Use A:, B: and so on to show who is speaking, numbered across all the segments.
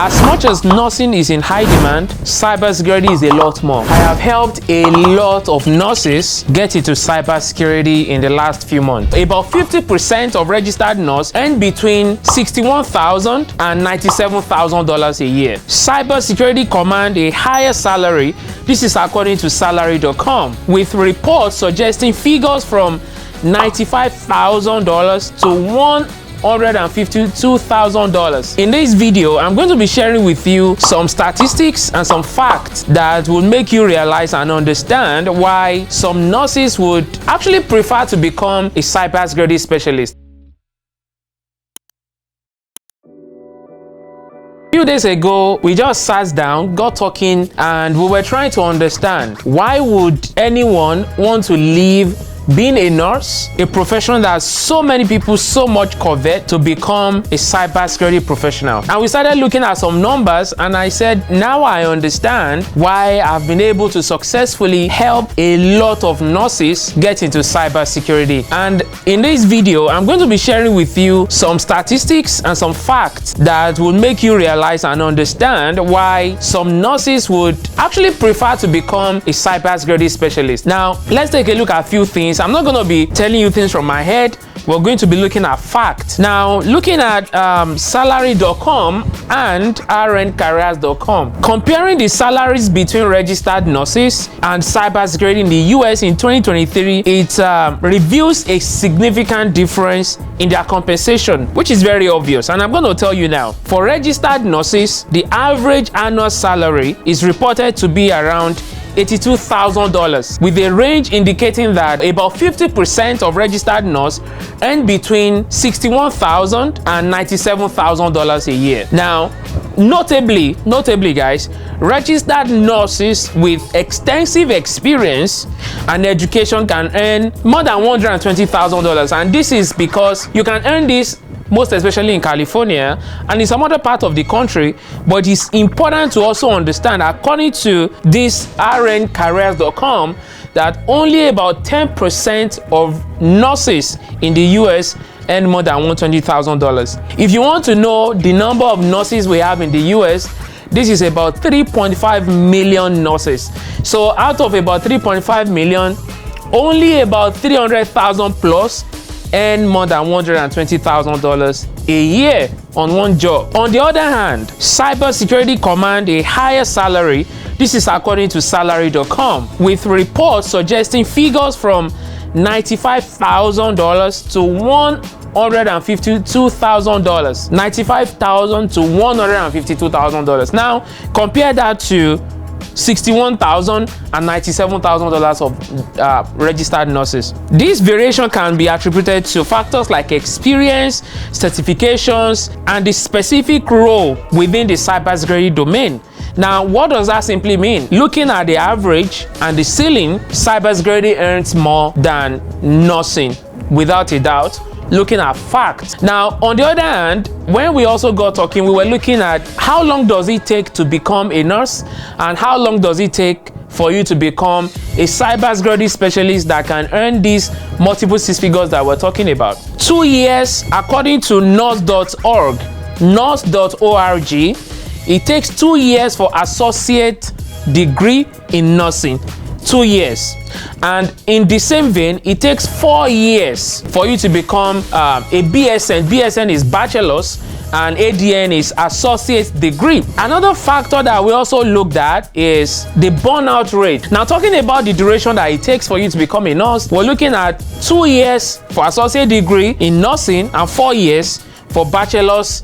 A: As much as nursing is in high demand, cybersecurity is a lot more. I have helped a lot of nurses get into cybersecurity in the last few months. About 50% of registered nurses earn between $61,000 and $97,000 a year. Cybersecurity command a higher salary. This is according to salary.com, with reports suggesting figures from $95,000 to $152,000. In this video, I'm going to be sharing with you some statistics and some facts that will make you realize and understand why some nurses would actually prefer to become a cybersecurity specialist. A few days ago, we just sat down, got talking, and we were trying to understand why would anyone want to leave being a nurse, a profession that so many people so much covet, to become a cybersecurity professional. And we started looking at some numbers, and I said, now I understand why I've been able to successfully help a lot of nurses get into cybersecurity. And in this video, I'm going to be sharing with you some statistics and some facts that will make you realize and understand why some nurses would actually prefer to become a cybersecurity specialist. Now, let's take a look at a few things. I'm not going to be telling you things from my head. We're going to be looking at facts. Now, looking at salary.com and rncareers.com, comparing the salaries between registered nurses and cybersecurity in the US in 2023, it reveals a significant difference in their compensation, which is very obvious. And I'm going to tell you now, for registered nurses, the average annual salary is reported to be around $82,000, with a range indicating that about 50% of registered nurses earn between $61,000 and $97,000 a year. Now, notably guys, registered nurses with extensive experience and education can earn more than $120,000, and this is because you can earn this most especially in California and in some other part of the country. But it's important to also understand, according to this rncareers.com, that only about 10% of nurses in the US earn more than $120,000. If you want to know the number of nurses we have in the US, this is about 3.5 million nurses. So out of about 3.5 million, only about 300,000 plus earn more than $120,000 a year on one job. On the other hand, cybersecurity command a higher salary. This is according to salary.com, with reports suggesting figures from $95,000 to $152,000. $95,000 to $152,000. Now, compare that to $61,000 and $97,000 of registered nurses. This variation can be attributed to factors like experience, certifications, and the specific role within the cybersecurity domain. Now, what does that simply mean? Looking at the average and the ceiling, cybersecurity earns more than nursing, without a doubt. Looking at facts. Now, on the other hand, when we also got talking, we were looking at how long does it take to become a nurse and how long does it take for you to become a cybersecurity specialist that can earn these multiple six figures that we're talking about. 2 years, according to nurse.org, it takes 2 years for associate degree in nursing. 2 years. And in the same vein, it takes 4 years for you to become a BSN. BSN is bachelor's and ADN is associate degree. Another factor that we also looked at is the burnout rate. Now, talking about the duration that it takes for you to become a nurse, we're looking at 2 years for associate degree in nursing and 4 years for bachelor's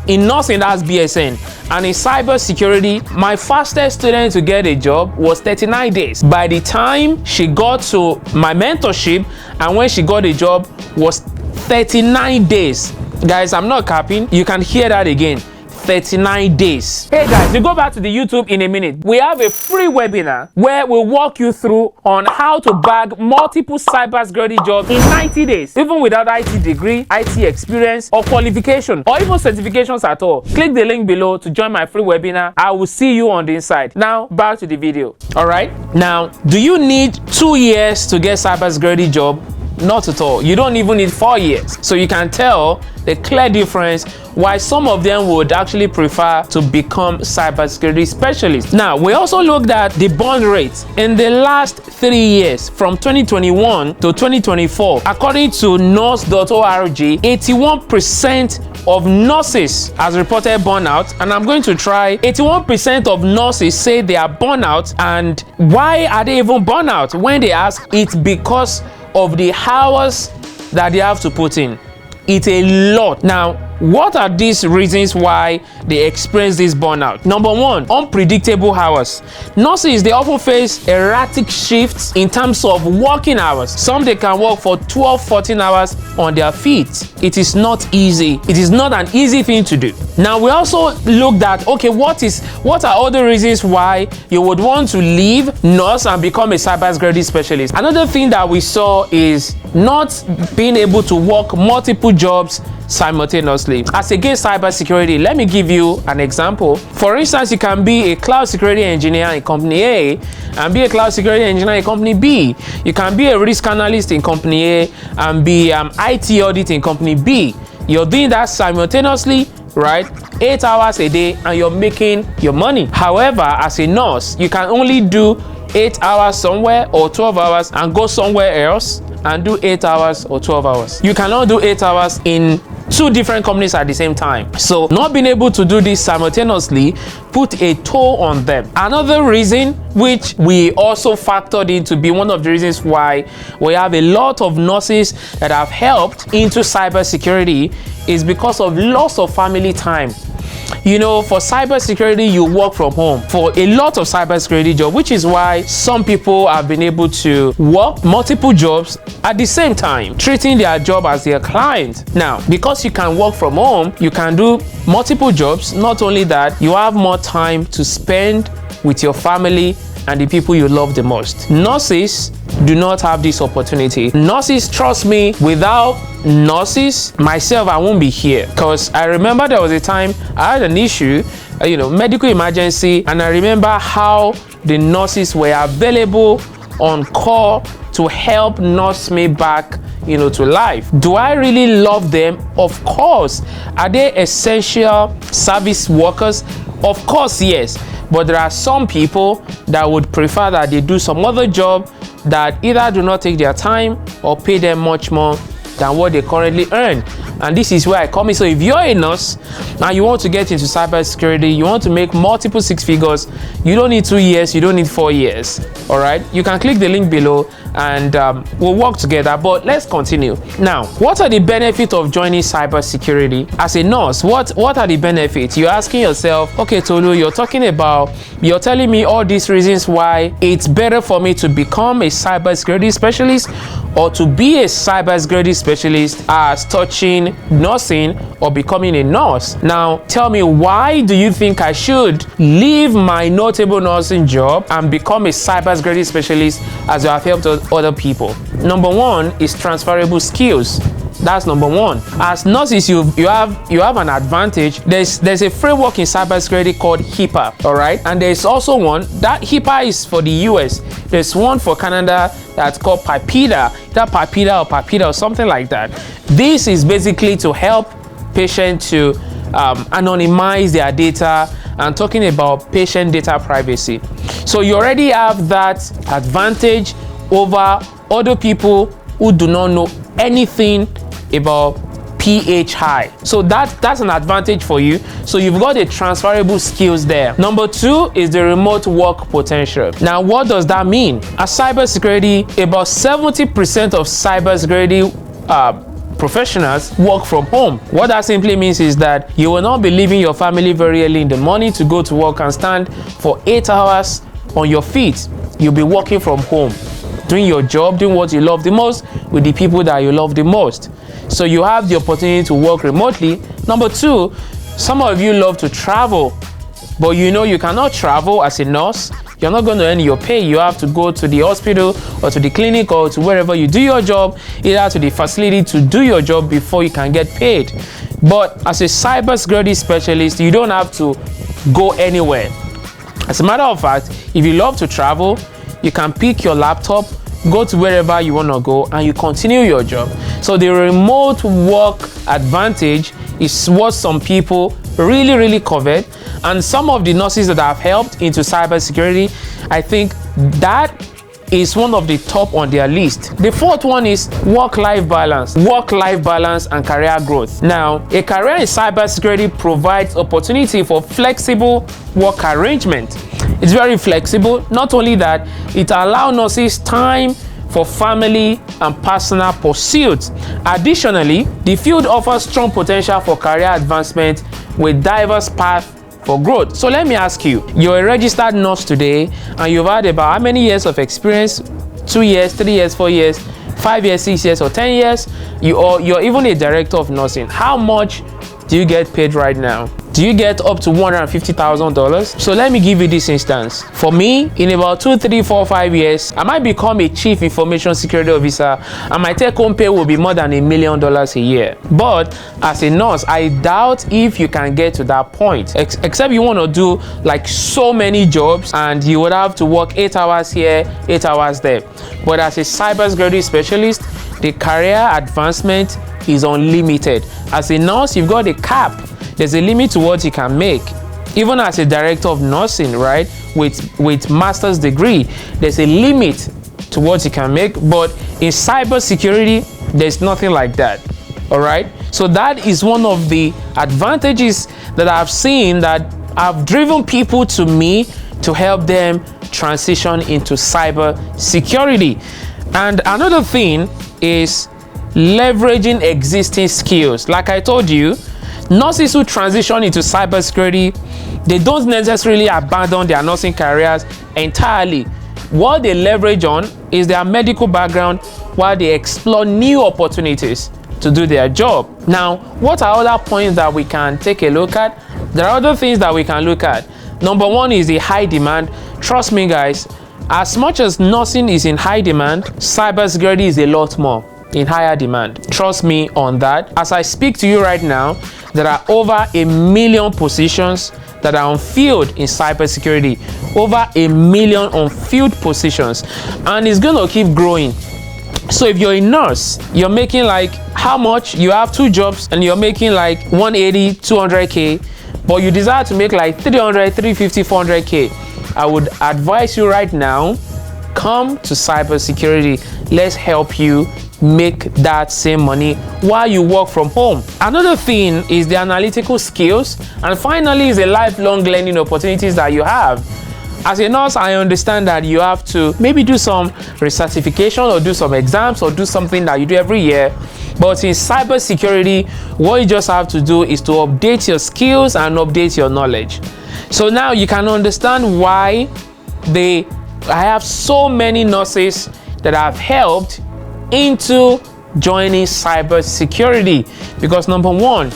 A: in nursing, that's BSN. And in cybersecurity, my fastest student to get a job was 39 days. By the time she got to my mentorship and when she got a job was 39 days. Guys, I'm not capping. You can hear that again. 39 days. Hey guys, we go back to the YouTube in a minute. We have a free webinar where we'll walk you through on how to bag multiple cybersecurity jobs in 90 days, even without IT degree, IT experience, or qualification, or even certifications at all. Click the link below to join my free webinar. I will see you on the inside. Now, back to the video. All right. Now, do you need 2 years to get cybersecurity job? not at all. You don't even need 4 years. So you can tell the clear difference why some of them would actually prefer to become cybersecurity specialists. Now, we also looked at the burn rate in the last 3 years from 2021 to 2024. According to nurse.org, 81% of nurses has reported burnout, and I'm going to try. 81% of nurses say they are burnout. And why are they even burnout? When they ask, it's because of the hours that they have to put in. It's a lot. Now, what are these reasons why they experience this burnout? Number one, unpredictable hours. Nurses, they often face erratic shifts in terms of working hours. Some they can work for 12-14 hours on their feet. It is not easy. It is not an easy thing to do. Now, we also looked at, okay, what are other reasons why you would want to leave nurse and become a cybersecurity specialist? Another thing that we saw is not being able to work multiple jobs simultaneously. As against cybersecurity, let me give you an example. For instance, you can be a cloud security engineer in company A and be a cloud security engineer in company B. You can be a risk analyst in company A and be IT audit in company B. You're doing that simultaneously, right? 8 hours a day, and you're making your money. However, as a nurse, you can only do 8 hours somewhere or 12 hours and go somewhere else and do 8 hours or 12 hours. You cannot do 8 hours in 2 different companies at the same time. So not being able to do this simultaneously put a toll on them. Another reason, which we also factored in to be one of the reasons why we have a lot of nurses that have helped into cybersecurity, is because of loss of family time. You know, for cybersecurity, you work from home for a lot of cybersecurity jobs, which is why some people have been able to work multiple jobs at the same time, treating their job as their client. Now, because you can work from home, you can do multiple jobs. Not only that, you have more time to spend with your family and the people you love the most. Nurses do not have this opportunity. Nurses, trust me, without nurses, myself, I won't be here. Because I remember there was a time I had an issue, medical emergency, and I remember how the nurses were available on call to help nurse me back to life. Do I really love them? Of course. Are they essential service workers? Of course, yes. But there are some people that would prefer that they do some other job that either do not take their time or pay them much more than what they currently earn. And this is where I come in. So if you're a nurse and you want to get into cybersecurity, you want to make multiple 6 figures, you don't need 2 years, you don't need 4 years. All right, you can click the link below and we'll work together. But let's continue. Now, what are the benefits of joining cybersecurity? As a nurse, what are the benefits? You're asking yourself, okay, Tolu, you're telling me all these reasons why it's better for me to become a cybersecurity specialist or to be a cybersecurity specialist as touching nursing or becoming a nurse. Now, tell me, why do you think I should leave my notable nursing job and become a cybersecurity specialist as I have helped other people? Number one is transferable skills. That's number one. As nurses, you have an advantage. There's a framework in cybersecurity called HIPAA, all right? And there's also one that HIPAA is for the US. There's one for Canada that's called PIPEDA, or something like that. This is basically to help patients to anonymize their data and talking about patient data privacy. So you already have that advantage over other people who do not know anything about PHI. So that's an advantage for you. So you've got the transferable skills there. Number two is the remote work potential. Now, what does that mean? As cybersecurity, about 70% of cybersecurity professionals work from home. What that simply means is that you will not be leaving your family very early in the morning to go to work and stand for 8 hours on your feet. You'll be working from home, doing your job, doing what you love the most with the people that you love the most. So you have the opportunity to work remotely. Number two, some of you love to travel, but you cannot travel as a nurse. You're not going to earn your pay. You have to go to the hospital or to the clinic or to wherever you do your job, either to the facility to do your job before you can get paid. But as a cybersecurity specialist, you don't have to go anywhere. As a matter of fact, if you love to travel, you can pick your laptop, go to wherever you want to go, and you continue your job. So the remote work advantage is what some people really covet, and some of the nurses that have helped into cybersecurity, I think that is one of the top on their list. The fourth one is work-life balance and career growth. Now, a career in cybersecurity provides opportunity for flexible work arrangement. It's very flexible. Not only that, it allows nurses time for family and personal pursuits. Additionally, the field offers strong potential for career advancement with diverse paths for growth. So let me ask you, you're a registered nurse today, and you've had about how many years of experience? 2 years, 3 years, 4 years, 5 years, 6 years, or 10 years? You're even a director of nursing. How much do you get paid right now? Do you get up to $150,000? So let me give you this instance. For me, in about 2, 3, 4, 5 years, I might become a chief information security officer, and my take-home pay will be more than $1 million a year. But as a nurse, I doubt if you can get to that point, except you want to do like so many jobs, and you would have to work 8 hours here, 8 hours there. But as a cybersecurity specialist, the career advancement is unlimited. As a nurse, you've got a cap. There's a limit to what you can make. Even as a director of nursing, right, with master's degree, there's a limit to what you can make. But in cybersecurity, there's nothing like that. All right. So that is one of the advantages that I've seen that have driven people to me to help them transition into cybersecurity. And another thing is leveraging existing skills. Like I told you, nurses who transition into cybersecurity, they don't necessarily abandon their nursing careers entirely. What they leverage on is their medical background while they explore new opportunities to do their job. Now, what are other points that we can take a look at? There are other things that we can look at. Number one is the high demand. Trust me, guys, as much as nursing is in high demand, cybersecurity is a lot more in higher demand. Trust me on that. As I speak to you right now, there are over 1 million positions that are unfilled in cybersecurity. Over 1 million unfilled positions, and it's going to keep growing. So if you're a nurse, you're making like how much? You have 2 jobs and you're making like 180, 200K, but you desire to make like 300, 350, 400K. I would advise you right now, come to cybersecurity. Let's help you make that same money while you work from home. Another thing is the analytical skills, and finally is the lifelong learning opportunities that you have. As a nurse, I understand that you have to maybe do some recertification or do some exams or do something that you do every year. But in cybersecurity, what you just have to do is to update your skills and update your knowledge. So now you can understand why I have so many nurses that I've helped into joining cybersecurity, because number one,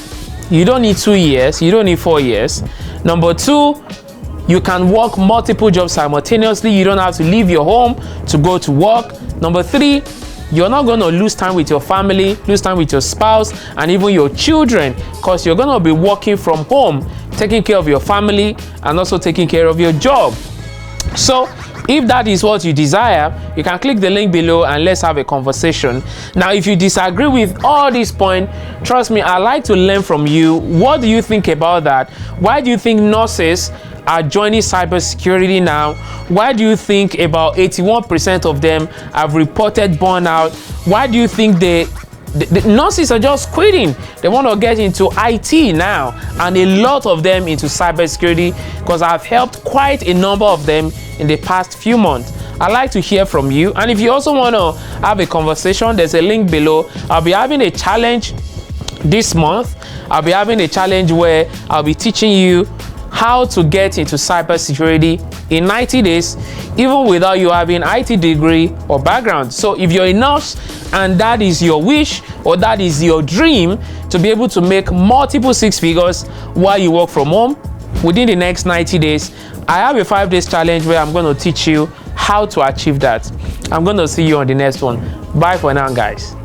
A: you don't need 2 years, you don't need 4 years. Number two, you can work multiple jobs simultaneously. You don't have to leave your home to go to work. Number three, you're not going to lose time with your family, lose time with your spouse, and even your children, because you're going to be working from home, taking care of your family and also taking care of your job. So if that is what you desire, you can click the link below and let's have a conversation. Now, if you disagree with all these points, trust me, I'd like to learn from you. What do you think about that? Why do you think nurses are joining cybersecurity now? Why do you think about 81% of them have reported burnout? Why do you think the nurses are just quitting? They want to get into IT now, and a lot of them into cybersecurity, because I've helped quite a number of them in the past few months. I'd like to hear from you, and if you also want to have a conversation, there's a link below. I'll be having a challenge this month. I'll be having a challenge where I'll be teaching you how to get into cybersecurity in 90 days, even without you having IT degree or background. So if you're a nurse and that is your wish or that is your dream to be able to make multiple 6 figures while you work from home within the next 90 days, I have a 5 days challenge where I'm going to teach you how to achieve that. I'm going to see you on the next one. Bye for now, guys.